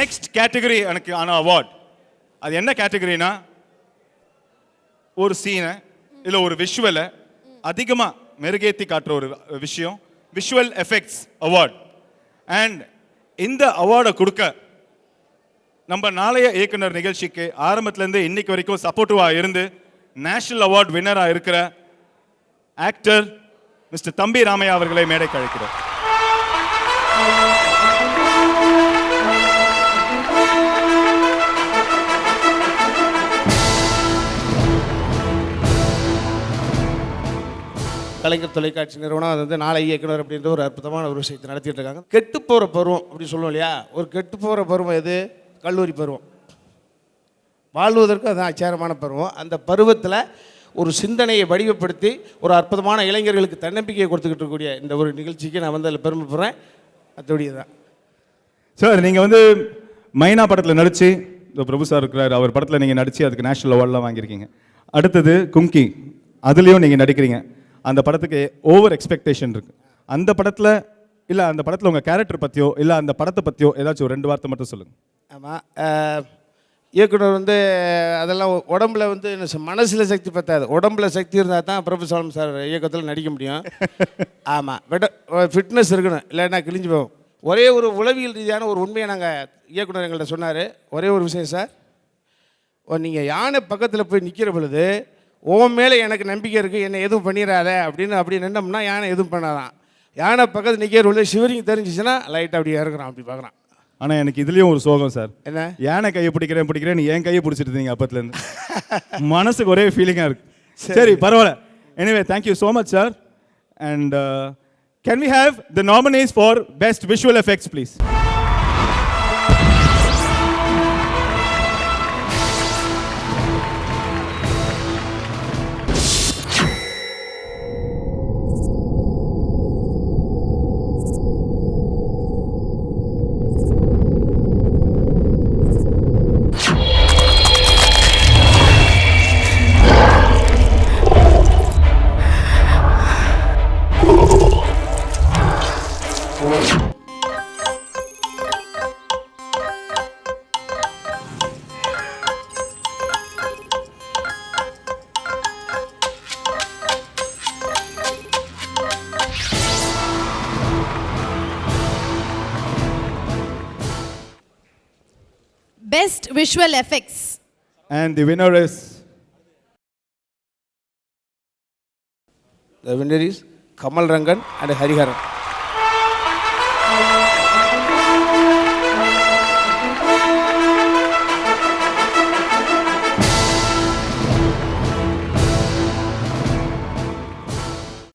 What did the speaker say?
Next category எனக்கு ஆன award அது என்ன கேட்டகரினா ஒரு சீனை இல்லை ஒரு விஷுவலை அதிகமாக மெருகேற்றி காட்டுற ஒரு விஷயம், விஷுவல் எஃபெக்ட்ஸ் அவார்ட். அண்ட் இந்த அவார்டை கொடுக்க நம்ம நாளைய இயக்குனர் நிகழ்ச்சிக்கு ஆரம்பத்துலேருந்து இன்னைக்கு வரைக்கும் சப்போர்ட்டிவாக இருந்து நேஷனல் அவார்ட் வின்னராக இருக்கிற ஆக்டர் மிஸ்டர் தம்பி ராமையா அவர்களை மேடைக்கு அழைக்கிறோம். கலைஞர் தொலைக்காட்சி நிறுவனம் அது வந்து நாளை இயக்குனர் அப்படின்ற ஒரு அற்புதமான ஒரு விஷயத்தை நடத்திட்டு இருக்காங்க. கெட்டு போகிற பருவம் அப்படி சொல்லுவோம் இல்லையா, ஒரு கெட்டு போகிற பருவம் எது? கல்லூரி பருவம். வாழ்வதற்கு அதுதான் அச்சாரமான பருவம். அந்த பருவத்தில் ஒரு சிந்தனையை வடிவப்படுத்தி ஒரு அற்புதமான இளைஞர்களுக்கு தன்னம்பிக்கையை கொடுத்துக்கிட்டு இருக்கக்கூடிய இந்த ஒரு நிகழ்ச்சிக்கு நான் வந்து அதில் பெருமைப்படுறேன். அதோடைய தான் சார், நீங்கள் வந்து மைனா படத்தில் நடித்து, இந்த பிரபு சார் இருக்கிறார், அவர் படத்தில் நீங்கள் நடித்து அதுக்கு நேஷனல் அவார்டெலாம் வாங்கியிருக்கீங்க. அடுத்தது கும்கி, அதுலேயும் நீங்கள் நடிக்கிறீங்க. அந்த படத்துக்கு ஓவர் எக்ஸ்பெக்டேஷன் இருக்குது. அந்த படத்தில் இல்லை அந்த படத்தில் உங்கள் கேரக்டர் பற்றியோ இல்லை அந்த படத்தை பற்றியோ ஏதாச்சும் ஒரு 2 வார்த்தை மட்டும் சொல்லுங்கள். ஆமாம், இயக்குனர் வந்து அதெல்லாம் உடம்புல வந்து மனசில் சக்தி பத்தாது, உடம்புல சக்தி இருந்தால் தான் பிரபு சாலம் சார் இயக்கத்தில் நடிக்க முடியும். ஆமாம், ஃபிட்னஸ் இருக்கணும், இல்லைன்னா கிழிஞ்சு போகும். ஒரே ஒரு உளவியல் ரீதியான ஒரு உண்மையை நாங்கள் இயக்குனர் எங்கள்கிட்ட சொன்னார். ஒரே ஒரு விஷயம் சார், நீங்கள் யானை பக்கத்தில் போய் நிற்கிற பொழுது உன் மேலே எனக்கு நம்பிக்கை இருக்குது, என்னை எதுவும் பண்ணிடாத அப்படின்னு அப்படி நின்னோம்னா யானை எதுவும் பண்ணாதான். யானை பக்கத்தில் நிற்கிற பொழுது ஷிவரிங் தெரிஞ்சிச்சுன்னா லைட்டாக அப்படி இறக்குறான், அப்படி பார்க்குறான். ஆனால் எனக்கு இதுலேயும் ஒரு சோகம் சார். என்ன? யானை கையை பிடிக்கிறேன் என் கையை பிடிச்சிட்டு இருந்தீங்க அப்பத்துலேருந்து. மனசுக்கு ஒரே ஃபீலிங்காக இருக்குது. சரி, பரவாயில்ல. Anyway, thank you so much sir. And can we have the nominees for best visual effects please? Best Visual Effects. And the winner is? The winner is Kamal Rangan and Hariharan.